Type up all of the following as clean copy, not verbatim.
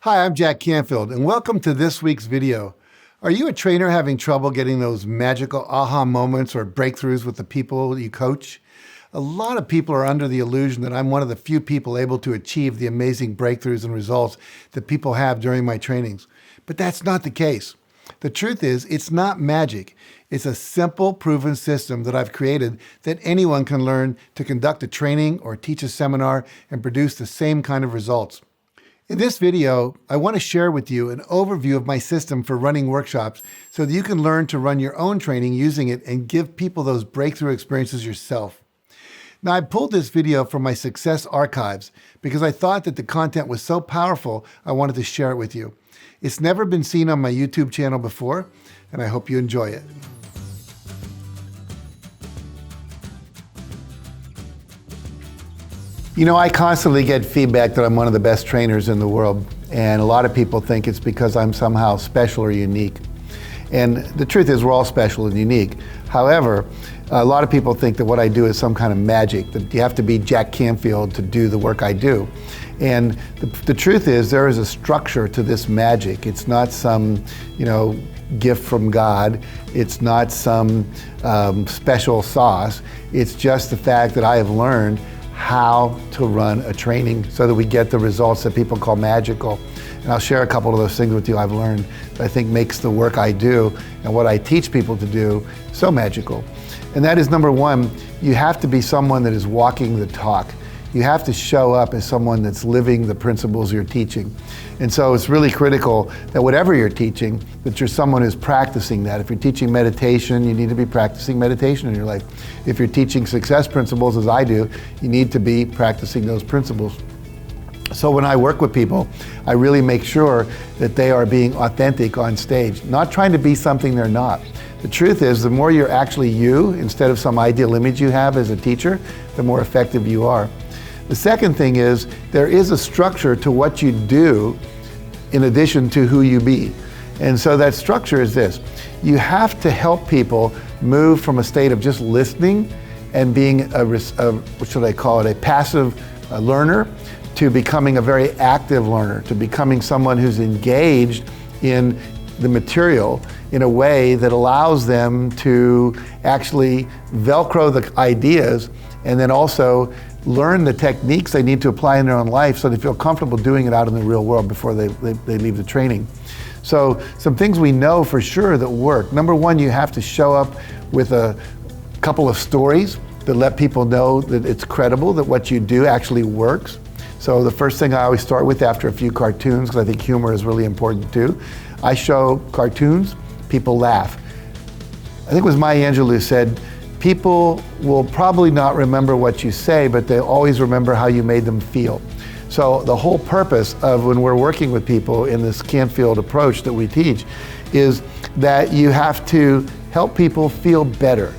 Hi, I'm Jack Canfield, and welcome to this week's video. Are you a trainer having trouble getting those magical aha moments or breakthroughs with the people you coach? A lot of people are under the illusion that I'm one of the few people able to achieve the amazing breakthroughs and results that people have during my trainings. But that's not the case. The truth is, it's not magic. It's a simple, proven system that I've created that anyone can learn to conduct a training or teach a seminar and produce the same kind of results. In this video, I want to share with you an overview of my system for running workshops so that you can learn to run your own training using it and give people those breakthrough experiences yourself. Now, I pulled this video from my success archives because I thought that the content was so powerful, I wanted to share it with you. It's never been seen on my YouTube channel before, and I hope you enjoy it. You know, I constantly get feedback that I'm one of the best trainers in the world, and a lot of people think it's because I'm somehow special or unique. And the truth is, we're all special and unique. However, a lot of people think that what I do is some kind of magic, that you have to be Jack Canfield to do the work I do. And the truth is, there is a structure to this magic. It's not some, gift from God. It's not some special sauce. It's just the fact that I have learned how to run a training so that we get the results that people call magical. And I'll share a couple of those things with you I've learned that I think makes the work I do and what I teach people to do so magical. And that is, number one, you have to be someone that is walking the talk. You have to show up as someone that's living the principles you're teaching. And so it's really critical that whatever you're teaching, that you're someone who's practicing that. If you're teaching meditation, you need to be practicing meditation in your life. If you're teaching success principles, as I do, you need to be practicing those principles. So when I work with people, I really make sure that they are being authentic on stage, not trying to be something they're not. The truth is, the more you're actually you, instead of some ideal image you have as a teacher, the more effective you are. The second thing is, there is a structure to what you do in addition to who you be. And so that structure is this. You have to help people move from a state of just listening and being what should I call it, a passive learner, to becoming a very active learner, to becoming someone who's engaged in the material in a way that allows them to actually Velcro the ideas and then also learn the techniques they need to apply in their own life so they feel comfortable doing it out in the real world before they leave the training. So some things we know for sure that work. Number one, you have to show up with a couple of stories that let people know that it's credible, that what you do actually works. So the first thing I always start with after a few cartoons, because I think humor is really important too, I show cartoons, people laugh. I think it was Maya Angelou who said, people will probably not remember what you say, but they always remember how you made them feel. So the whole purpose of when we're working with people in this Canfield approach that we teach is that you have to help people feel better.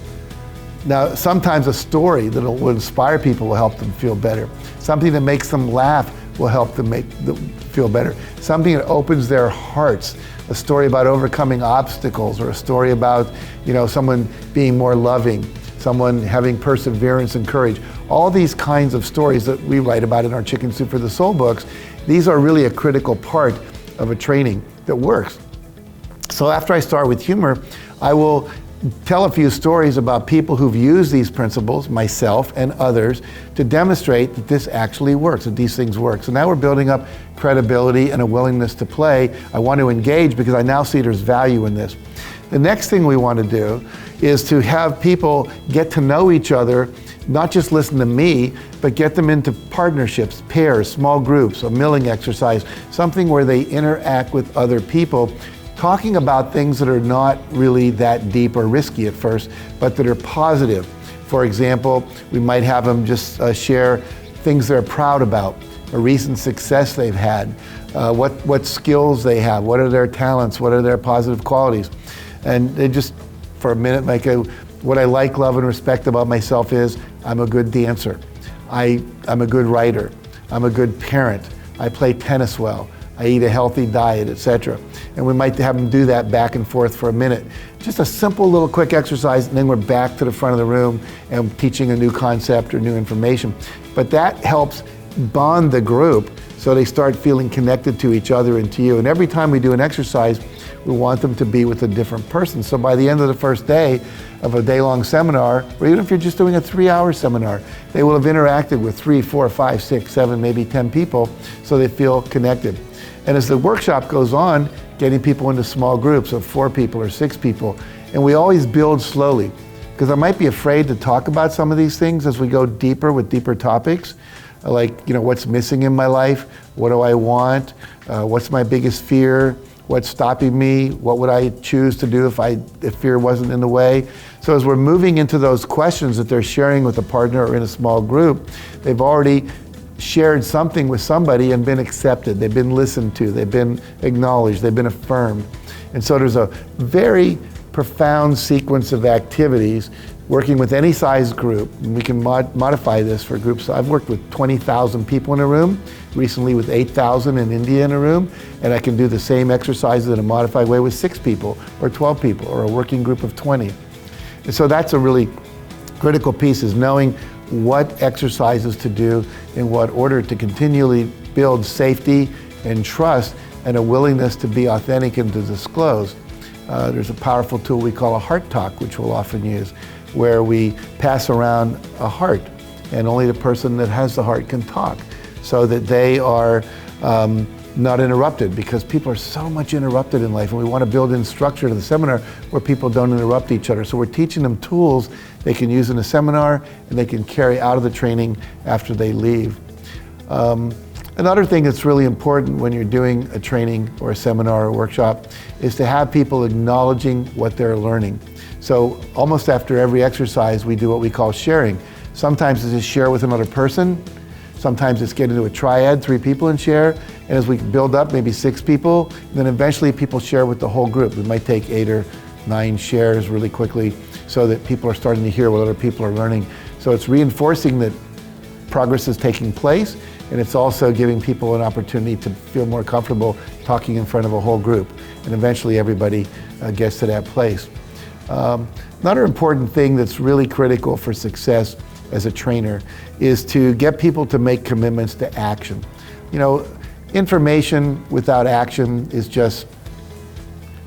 Now, sometimes a story that will inspire people will help them feel better. Something that makes them laugh will help them feel better. Something that opens their hearts. A story about overcoming obstacles, or a story about, someone being more loving, someone having perseverance and courage. All these kinds of stories that we write about in our Chicken Soup for the Soul books, these are really a critical part of a training that works. So after I start with humor, I will tell a few stories about people who've used these principles, myself and others, to demonstrate that this actually works, that these things work. So now we're building up credibility and a willingness to play. I want to engage because I now see there's value in this. The next thing we want to do is to have people get to know each other, not just listen to me, but get them into partnerships, pairs, small groups, a milling exercise, something where they interact with other people, talking about things that are not really that deep or risky at first, but that are positive. For example, we might have them just share things they're proud about, a recent success they've had, what skills they have, what are their talents, what are their positive qualities. And they just, for a minute, what I like, love, and respect about myself is I'm a good dancer. I'm a good writer. I'm a good parent. I play tennis well. I eat a healthy diet, etc. And we might have them do that back and forth for a minute. Just a simple little quick exercise, and then we're back to the front of the room and teaching a new concept or new information. But that helps bond the group So they start feeling connected to each other and to you. And every time we do an exercise, we want them to be with a different person. So by the end of the first day of a day-long seminar, or even if you're just doing a 3-hour seminar, they will have interacted with 3, 4, 5, 6, 7, maybe 10 people, so they feel connected. And as the workshop goes on, getting people into small groups of 4 people or 6 people, and we always build slowly, because I might be afraid to talk about some of these things as we go deeper with deeper topics, like, what's missing in my life, what do I want, what's my biggest fear, what's stopping me, what would I choose to do if fear wasn't in the way. So as we're moving into those questions that they're sharing with a partner or in a small group, they've already shared something with somebody and been accepted, they've been listened to, they've been acknowledged, they've been affirmed. And so there's a very profound sequence of activities working with any size group. And we can modify this for groups. I've worked with 20,000 people in a room, recently with 8,000 in India in a room, and I can do the same exercises in a modified way with 6 people or 12 people or a working group of 20. And so that's a really critical piece, is knowing what exercises to do in what order to continually build safety and trust and a willingness to be authentic and to disclose. There's a powerful tool we call a heart talk, which we'll often use, where we pass around a heart, and only the person that has the heart can talk, so that they are not interrupted, because people are so much interrupted in life, and we want to build in structure to the seminar where people don't interrupt each other. So we're teaching them tools they can use in a seminar and they can carry out of the training after they leave. Another thing that's really important when you're doing a training or a seminar or workshop is to have people acknowledging what they're learning. So almost after every exercise, we do what we call sharing. Sometimes it's just share with another person. Sometimes it's get into a triad, 3 people and share. And as we build up, maybe 6 people, and then eventually people share with the whole group. We might take 8 or 9 shares really quickly so that people are starting to hear what other people are learning. So it's reinforcing that progress is taking place, and it's also giving people an opportunity to feel more comfortable talking in front of a whole group. And eventually everybody gets to that place. Another important thing that's really critical for success as a trainer is to get people to make commitments to action. Information without action is just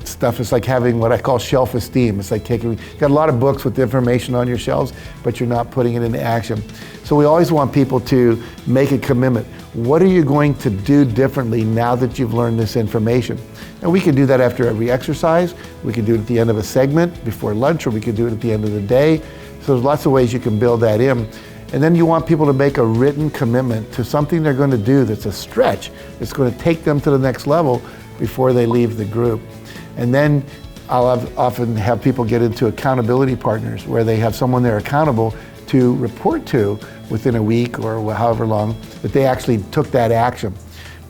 stuff. It's like having what I call shelf esteem. It's like you got a lot of books with information on your shelves, but you're not putting it into action. So we always want people to make a commitment. What are you going to do differently now that you've learned this information? And we can do that after every exercise. We can do it at the end of a segment, before lunch, or we can do it at the end of the day. So there's lots of ways you can build that in. And then you want people to make a written commitment to something they're going to do that's a stretch. It's going to take them to the next level before they leave the group. And then I'll often have people get into accountability partners, where they have someone they're accountable to report to within a week or however long that they actually took that action.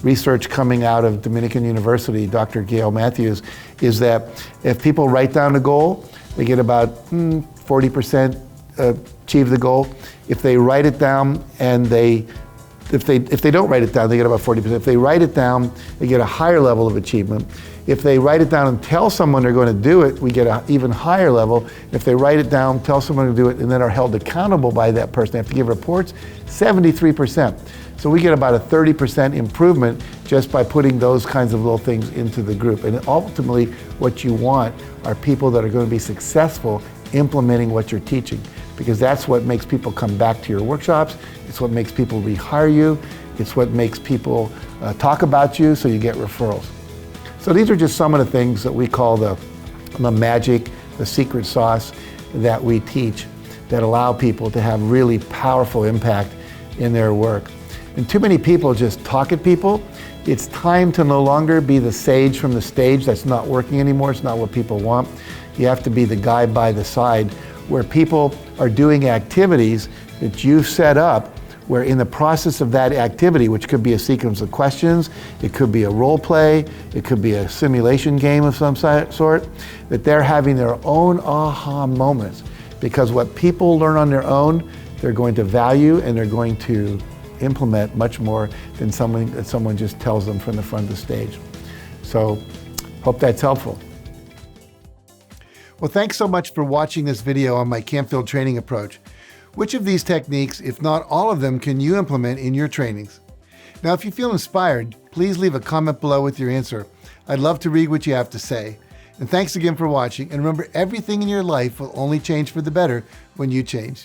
Research coming out of Dominican University, Dr. Gail Matthews, is that if people write down a goal, they get about 40% achieve the goal. If they write it down and if they don't write it down, they get about 40%. If they write it down, they get a higher level of achievement. If they write it down and tell someone they're going to do it, we get an even higher level. If they write it down, tell someone to do it, and then are held accountable by that person, they have to give reports, 73%. So we get about a 30% improvement just by putting those kinds of little things into the group. And ultimately, what you want are people that are going to be successful implementing what you're teaching, because that's what makes people come back to your workshops. It's what makes people rehire you. It's what makes people talk about you, so you get referrals. So these are just some of the things that we call the magic, the secret sauce that we teach that allow people to have really powerful impact in their work. And too many people just talk at people. It's time to no longer be the sage from the stage. That's not working anymore. It's not what people want. You have to be the guy by the side, where people are doing activities that you've set up, where in the process of that activity, which could be a sequence of questions, it could be a role play, it could be a simulation game of some sort, that they're having their own aha moments. Because what people learn on their own, they're going to value and they're going to implement much more than someone just tells them from the front of the stage. So, hope that's helpful. Well, thanks so much for watching this video on my Canfield training approach. Which of these techniques, if not all of them, can you implement in your trainings? Now, if you feel inspired, please leave a comment below with your answer. I'd love to read what you have to say. And thanks again for watching. And remember, everything in your life will only change for the better when you change.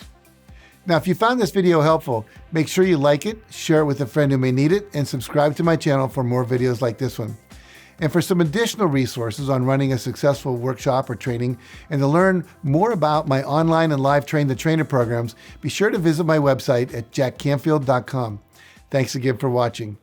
Now, if you found this video helpful, make sure you like it, share it with a friend who may need it, and subscribe to my channel for more videos like this one. And for some additional resources on running a successful workshop or training, and to learn more about my online and live Train the Trainer programs, be sure to visit my website at JackCanfield.com. Thanks again for watching.